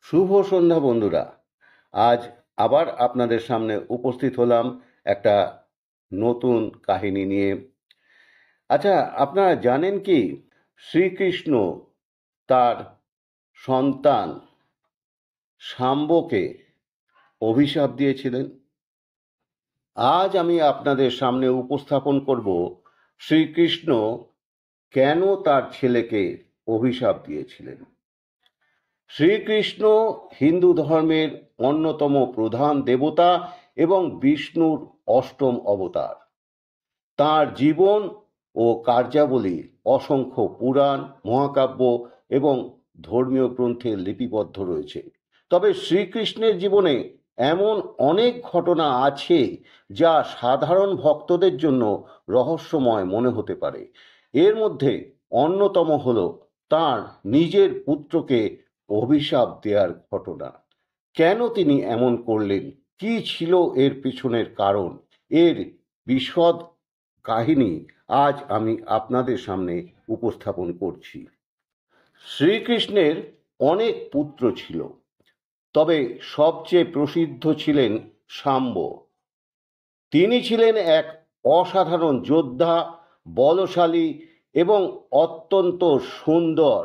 শুভ সন্ধ্যা বন্ধুরা। আজ আবার আপনাদের সামনে উপস্থিত হলাম একটা নতুন কাহিনী নিয়ে। আচ্ছা, আপনারা জানেন কি শ্রীকৃষ্ণ তার সন্তান শাম্বকে অভিশাপ দিয়েছিলেন? আজ আমি আপনাদের সামনে উপস্থাপন করব শ্রীকৃষ্ণ কেন তার ছেলেকে অভিশাপ দিয়েছিলেন। শ্রীকৃষ্ণ হিন্দু ধর্মের অন্যতম প্রধান দেবতা এবং বিষ্ণুর অষ্টম অবতার। তাঁর জীবন ও কার্যাবলী অসংখ্য পুরাণ, মহাকাব্য এবং ধর্মীয় গ্রন্থে লিপিবদ্ধ রয়েছে। তবে শ্রীকৃষ্ণের জীবনে এমন অনেক ঘটনা আছে যা সাধারণ ভক্তদের জন্য রহস্যময় মনে হতে পারে। এর মধ্যে অন্যতম হল তাঁর নিজের পুত্রকে অভিশাপ দেওয়ার ঘটনা। কেন তিনি এমন করলেন, কি ছিল এর পিছনের কারণ, এর বিশদ কাহিনী আজ আমি আপনাদের সামনে উপস্থাপন করছি। শ্রীকৃষ্ণের অনেক পুত্র ছিল, তবে সবচেয়ে প্রসিদ্ধ ছিলেন শাম্ব। তিনি ছিলেন এক অসাধারণ যোদ্ধা, বলশালী এবং অত্যন্ত সুন্দর,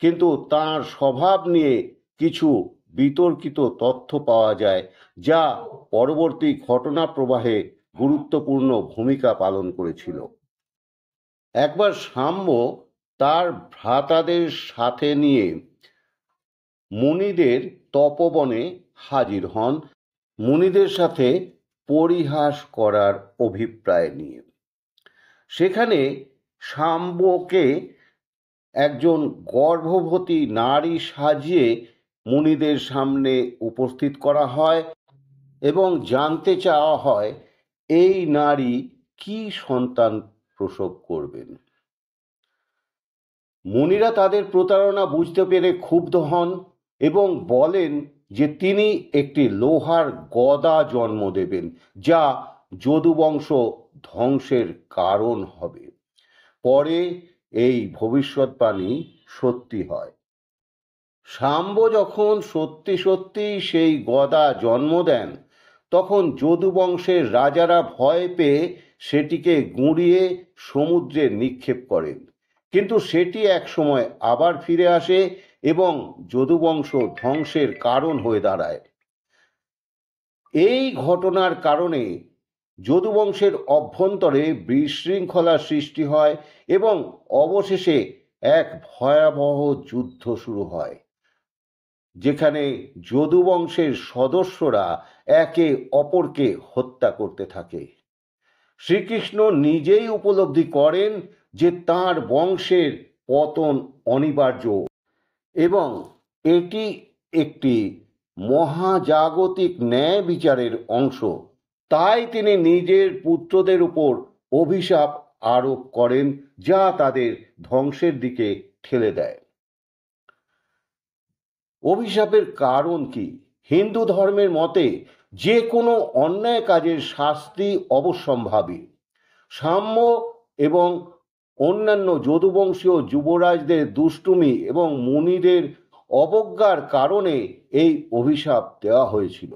কিন্তু তার স্বভাব নিয়ে কিছু বিতর্কিত তথ্য পাওয়া যায়, যা পরবর্তী ঘটনা প্রবাহে গুরুত্বপূর্ণ ভূমিকা পালন করেছিল। একবার শাম্ব তার ভ্রাতাদের সাথে নিয়ে মুনিদের তপবনে হাজির হন, মুনিদের সাথে পরিহাস করার অভিপ্রায় নিয়ে। সেখানে শাম্বকে একজন গর্ভবতী নারী সাজিয়ে মুনিদের সামনে উপস্থিত করা হয় এবং জানতে চাওয়া হয় এই নারী কি সন্তান প্রসব করবেন। মুনিরা তাদের প্রতারণা বুঝতে পেরে ক্ষুব্ধ হন এবং বলেন যে তিনি একটি লোহার গদা জন্ম দেবেন, যা যদুবংশ ধ্বংসের কারণ হবে। পরে এই ভবিষ্যৎবাণী সত্যি হয়। শাম্ব যখন সত্যি সত্যি সেই গদা জন্ম দেন, তখন যদুবংশের রাজারা ভয় পেয়ে সেটিকে গুঁড়িয়ে সমুদ্রে নিক্ষেপ করেন, কিন্তু সেটি একসময় আবার ফিরে আসে এবং যদুবংশ ধ্বংসের কারণ হয়ে দাঁড়ায়। এই ঘটনার কারণে যদুবংশের অভ্যন্তরে বিশৃঙ্খলা সৃষ্টি হয় এবং অবশেষে এক ভয়াবহ যুদ্ধ শুরু হয়, যেখানে যদুবংশের সদস্যরা একে অপরকে হত্যা করতে থাকে। শ্রীকৃষ্ণ নিজেই উপলব্ধি করেন যে তাঁর বংশের পতন অনিবার্য এবং এটি একটি মহাজাগতিক ন্যায় বিচারের অংশ। তাই তিনি নিজের পুত্রদের উপর অভিশাপ আরোপ করেন, যা তাদের ধ্বংসের দিকে ঠেলে দেয়। অভিশাপের কারণ কি? হিন্দু ধর্মের মতে যে কোনো অন্যায় কাজের শাস্তি অবশ্যম্ভাবী। সাম্য এবং অন্যান্য যদুবংশীয় যুবরাজদের দুষ্টুমি এবং মুনিদের অবজ্ঞার কারণে এই অভিশাপ দেওয়া হয়েছিল।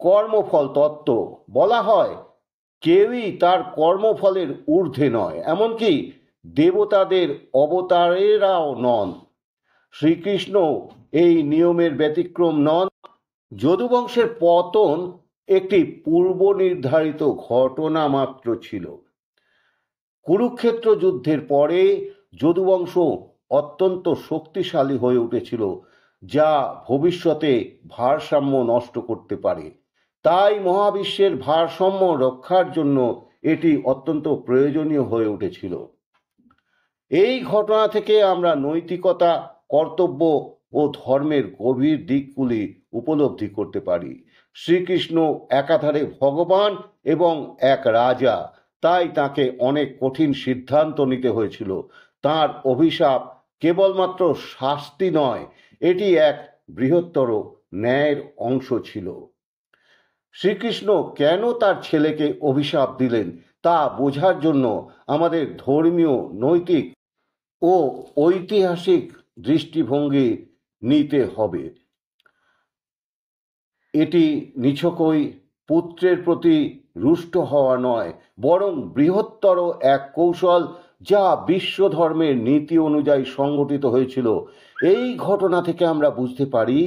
কর্মফল তত্ত্ব বলা হয় কেউই তার কর্মফলের ঊর্ধ্বে নয়, এমনকি দেবতাদের অবতারেরাও নন। শ্রীকৃষ্ণ এই নিয়মের ব্যতিক্রম নন। যদুবংশের পতন একটি পূর্ব নির্ধারিত ঘটনা মাত্র ছিল। কুরুক্ষেত্র যুদ্ধের পরে যদুবংশ অত্যন্ত শক্তিশালী হয়ে উঠেছিল, যা ভবিষ্যতে ভারসাম্য নষ্ট করতে পারে। তাই মহাবিশ্বের ভারসাম্য রক্ষার জন্য এটি অত্যন্ত প্রয়োজনীয় হয়ে উঠেছিল। এই ঘটনা থেকে আমরা নৈতিকতা, কর্তব্য ও ধর্মের গভীর দিকগুলি উপলব্ধি করতে পারি। শ্রীকৃষ্ণ একাধারে ভগবান এবং এক রাজা, তাই তাকে অনেক কঠিন সিদ্ধান্ত নিতে হয়েছিল। তার অভিশাপ কেবলমাত্র শাস্তি নয়, এটি এক বৃহত্তর ন্যায়ের অংশ ছিল। শ্রীকৃষ্ণ কেন তার ছেলেকে অভিশাপ দিলেন তা বোঝার জন্য আমাদের ধর্মীয়, নৈতিক ও ঐতিহাসিক দৃষ্টিভঙ্গি নিতে হবে। এটি নিছকই পুত্রের প্রতি রুষ্ট হওয়া নয়, বরং বৃহত্তর এক কৌশল যা বিশ্ব ধর্মের নীতি অনুযায়ী সংগঠিত হয়েছিল। এই ঘটনা থেকে আমরা বুঝতে পারি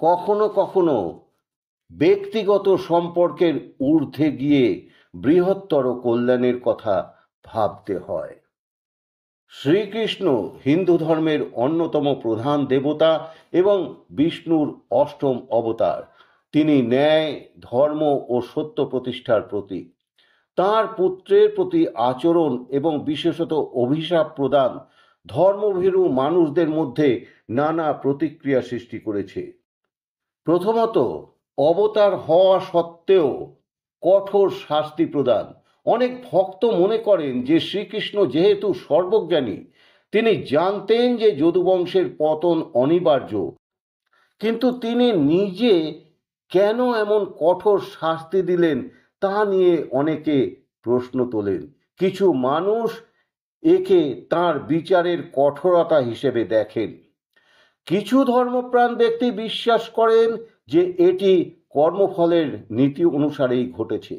কখনো কখনো ব্যক্তিগত সম্পর্কের ঊর্ধ্বে গিয়ে বৃহত্তর কল্যাণের কথা ভাবতে হয়। শ্রীকৃষ্ণ হিন্দু ধর্মের অন্যতম প্রধান দেবতা এবং বিষ্ণুর অষ্টম অবতার। তিনি ন্যায়, ধর্ম ও সত্য প্রতিষ্ঠার প্রতীক। তাঁর পুত্রের প্রতি আচরণ এবং বিশেষত অভিশাপ প্রদান ধর্মভীরু মানুষদের মধ্যে নানা প্রতিক্রিয়া সৃষ্টি করেছে। প্রথমত, অবতার হওয়া সত্ত্বেও কঠোর শাস্তি প্রদান। অনেক ভক্ত মনে করেন যে শ্রীকৃষ্ণ যেহেতু সর্বজ্ঞানী, তিনি জানতেন যে যদুবংশের পতন অনিবার্য, কিন্তু তিনি নিজে কেন এমন কঠোর শাস্তি দিলেন তা নিয়ে অনেকে প্রশ্ন তোলেন। কিছু মানুষ একে তাঁর বিচারের কঠোরতা হিসেবে দেখেন। কিছু ধর্মপ্রাণ ব্যক্তি বিশ্বাস করেন যে এটি কর্মফলের নীতি অনুসারেই ঘটেছে।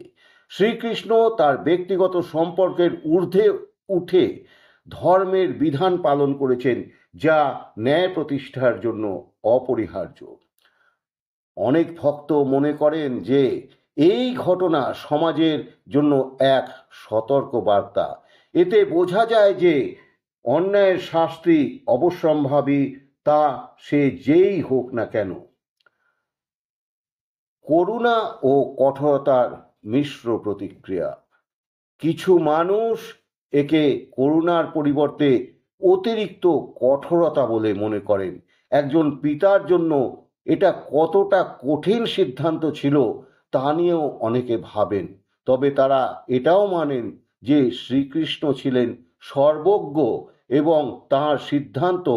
শ্রীকৃষ্ণ তার ব্যক্তিগত সম্পর্কের ঊর্ধ্বে উঠে ধর্মের বিধান পালন করেছেন, যা ন্যায় প্রতিষ্ঠার জন্য অপরিহার্য। অনেক ভক্ত মনে করেন যে এই ঘটনা সমাজের জন্য এক সতর্ক বার্তা। এতে বোঝা যায় যে অন্যায়ের শাস্তি অবশ্যম্ভাবী, তা সে যেই হোক না কেন। করুণা ও কঠোরতার মিশ্র প্রতিক্রিয়া। কিছু মানুষ একে করুণার পরিবর্তে অতিরিক্ত কঠোরতা বলে মনে করেন। একজন পিতার জন্য এটা কতটা কঠিন সিদ্ধান্ত ছিল তা নিয়েও অনেকে ভাবেন। তবে তারা এটাও মানেন যে শ্রীকৃষ্ণ ছিলেন সর্বজ্ঞ এবং তাঁর সিদ্ধান্ত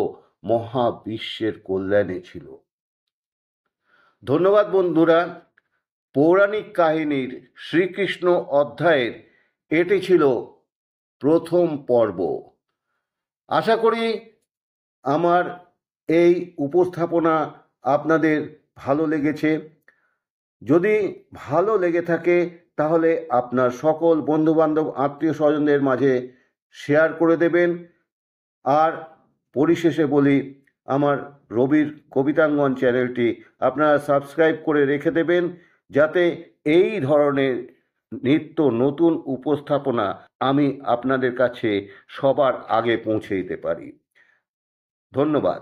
মহাবিশ্বের কল্যাণে ছিল। ধন্যবাদ বন্ধুরা। পৌরাণিক কাহিনীর শ্রীকৃষ্ণ অধ্যায়ের এটি ছিল প্রথম পর্ব। আশা করি আমার এই উপস্থাপনা আপনাদের ভালো লেগেছে। যদি ভালো লেগে থাকে তাহলে আপনার সকল বন্ধুবান্ধব, আত্মীয় স্বজনদের মাঝে শেয়ার করে দেবেন। আর পরিশেষে বলি, আমার রবির কবিতাঙ্গন চ্যানেলটি আপনারা সাবস্ক্রাইব করে রেখে দেবেন, যাতে এই ধরনের নিত্য নতুন উপস্থাপনা আমি আপনাদের কাছে সবার আগে পৌঁছে দিতে পারি। ধন্যবাদ।